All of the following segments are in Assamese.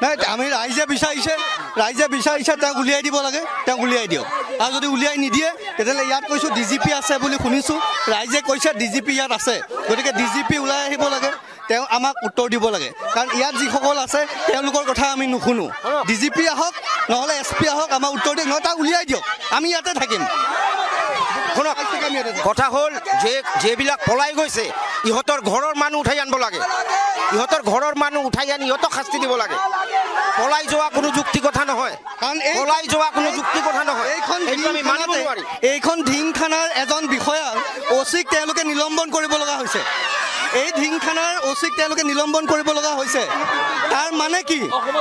নাই আমি ৰাইজে বিচাৰিছে তেওঁক উলিয়াই দিব লাগে, তেওঁক উলিয়াই দিয়ক। আৰু যদি উলিয়াই নিদিয়ে তেতিয়াহ'লে ইয়াত কৈছোঁ DGP আছে বুলি শুনিছোঁ, ৰাইজে কৈছে DGP ইয়াত আছে, গতিকে DGP ওলাই আহিব লাগে, তেওঁ আমাক উত্তৰ দিব লাগে। কাৰণ ইয়াত যিসকল আছে তেওঁলোকৰ কথা আমি নুশুনো। DGP আহক নহ'লে SP আহক, আমাৰ উত্তৰ দিয়ক, নহয় তাক উলিয়াই দিয়ক, আমি ইয়াতে থাকিম। শুনক, কথা হ'ল যিবিলাক পলাই গৈছে ইহঁতৰ ঘৰৰ মানুহ উঠাই আনিব লাগে, ইহঁতৰ ঘৰৰ মানুহ উঠাই আনি ইহঁতক শাস্তি দিব লাগে। পলাই যোৱা কোনো যুক্তি কথা নহয়, কাৰণ পলাই যোৱা কোনো যুক্তি কথা নহয়। এইখন ধিং থানাৰ এজন বিষয়া OC-ক তেওঁলোকে নিলম্বন কৰিব লগা হৈছে। এই ধিং থানাৰ OC-ক তেওঁলোকে নিলম্বন কৰিব লগা হৈছে। তাৰ মানে কি?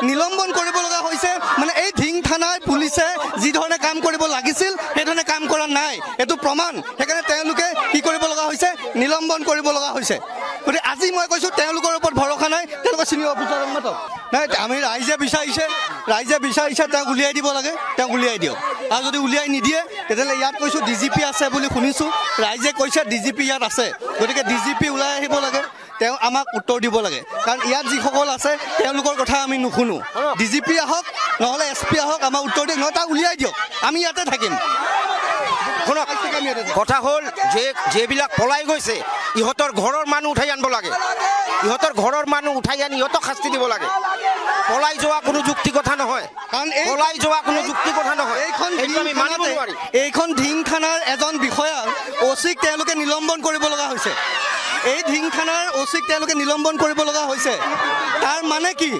নিলম্বন কৰিব লগা হৈছে মানে এই ধিং থানাৰ পুলিচে যি ধৰণে কাম কৰিব লাগিছিল সেইধৰণে কাম কৰা নাই, এইটো প্ৰমাণ। সেইকাৰণে তেওঁলোকে কি কৰিব লগা হৈছে? নিলম্বন কৰিব লগা হৈছে। গতিকে আজি মই কৈছোঁ তেওঁলোকৰ ওপৰত ভৰসা নাই, তেওঁলোকে চিনিয়ৰ অফিচাৰক মাতক। নাই আমি ৰাইজে বিচাৰিছে তেওঁক উলিয়াই দিব লাগে, তেওঁক উলিয়াই দিয়ক। আৰু যদি উলিয়াই নিদিয়ে তেতিয়াহ'লে ইয়াত কৈছোঁ DGP আছে বুলি শুনিছোঁ, ৰাইজে কৈছে DGP ইয়াত আছে, গতিকে DGP ওলাই আহিব লাগে, তেওঁ আমাক উত্তৰ দিব লাগে। কাৰণ ইয়াত যিসকল আছে তেওঁলোকৰ কথা আমি নুশুনো। DGP আহক নহ'লে SP আহক, আমাৰ উত্তৰ দিয়ক, নহয় তাক উলিয়াই দিয়ক, আমি ইয়াতে থাকিম। শুনক, কথা হ'ল যিবিলাক পলাই গৈছে ইহঁতৰ ঘৰৰ মানুহ উঠাই আনিব লাগে, ইহঁতৰ ঘৰৰ মানুহ উঠাই আনি ইহঁতক শাস্তি দিব লাগে। পলাই যোৱা কোনো যুক্তি কথা নহয়, কাৰণ পলাই যোৱা কোনো যুক্তি কথা নহয়। এইখন ধিং থানাৰ এজন বিষয়া OC-ক তেওঁলোকে নিলম্বন কৰিব লগা হৈছে। এই ধিং থানাৰ OC-ক তেওঁলোকে নিলম্বন কৰিব লগা হৈছে। তাৰ মানে কি?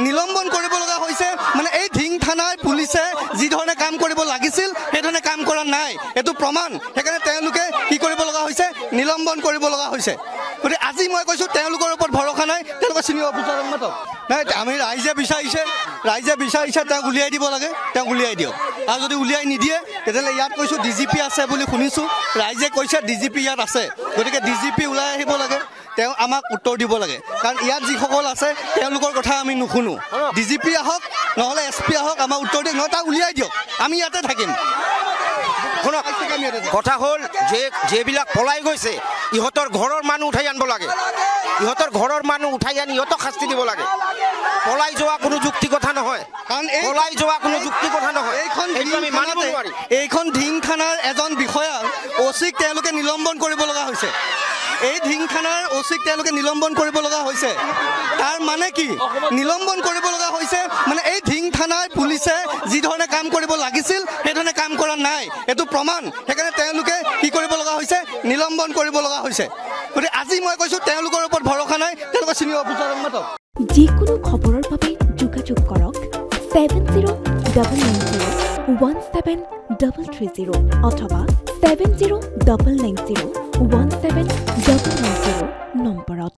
নিলম্বন কৰিব লগা হৈছে মানে এই ধিং থানাৰ পুলিচে যি ধৰণে কাম কৰিব লাগিছিল সেইধৰণে কাম কৰা নাই, এইটো প্ৰমাণ। সেইকাৰণে তেওঁলোকে কি কৰিব লগা হৈছে? নিলম্বন কৰিব লগা হৈছে। গতিকে আজি মই কৈছোঁ তেওঁলোকৰ ওপৰত ভৰসা নাই, তেওঁলোকে চিনিয়ৰ অফিচাৰক মাতক। নাই আমি ৰাইজে বিচাৰিছে তেওঁক উলিয়াই দিব লাগে, তেওঁক উলিয়াই দিয়ক। আৰু যদি উলিয়াই নিদিয়ে তেতিয়াহ'লে ইয়াত কৈছোঁ DGP আছে বুলি শুনিছোঁ, ৰাইজে কৈছে DGP ইয়াত আছে, গতিকে DGP ওলাই আহিব লাগে, তেওঁ আমাক উত্তৰ দিব লাগে। কাৰণ ইয়াত যিসকল আছে তেওঁলোকৰ কথা আমি নুশুনো। DGP আহক নহ'লে SP আহক, আমাৰ উত্তৰ দিয়ক, নহয় তাক উলিয়াই দিয়ক, আমি ইয়াতে থাকিম। শুনক, কথা হ'ল যিবিলাক পলাই গৈছে ইহঁতৰ ঘৰৰ মানুহ উঠাই আনিব লাগে, ইহঁতৰ ঘৰৰ মানুহ উঠাই আনি ইহঁতক শাস্তি দিব লাগে। পলাই যোৱা কোনো যুক্তি কথা নহয়, কাৰণ পলাই যোৱা কোনো যুক্তি কথা নহয়। এইখন ধিং থানাৰ এজন বিষয়া OC-ক তেওঁলোকে নিলম্বন কৰিব লগা হৈছে। এই ধিং থানাৰ OC-ক তেওঁলোকে নিলম্বন কৰিব লগা হৈছে। তাৰ মানে কি? নিলম্বন কৰিব লগা হৈছে মানে এই ধিং থানাৰ পুলিচে যি ধৰণে কাম কৰিব লাগিছিল সেইধৰণে কাম কৰা নাই, এইটো প্ৰমাণ। সেইকাৰণে তেওঁলোকে কি কৰিব লগা হৈছে? নিলম্বন কৰিব লগা হৈছে। গতিকে আজি মই কৈছোঁ তেওঁলোকৰ ওপৰত ভৰসা নাই, তেওঁলোকে চিনিয়ৰ অফিচাৰক মাতক। যিকোনো খবৰৰ বাবে যোগাযোগ কৰক 7090173330 অথবা 7099017990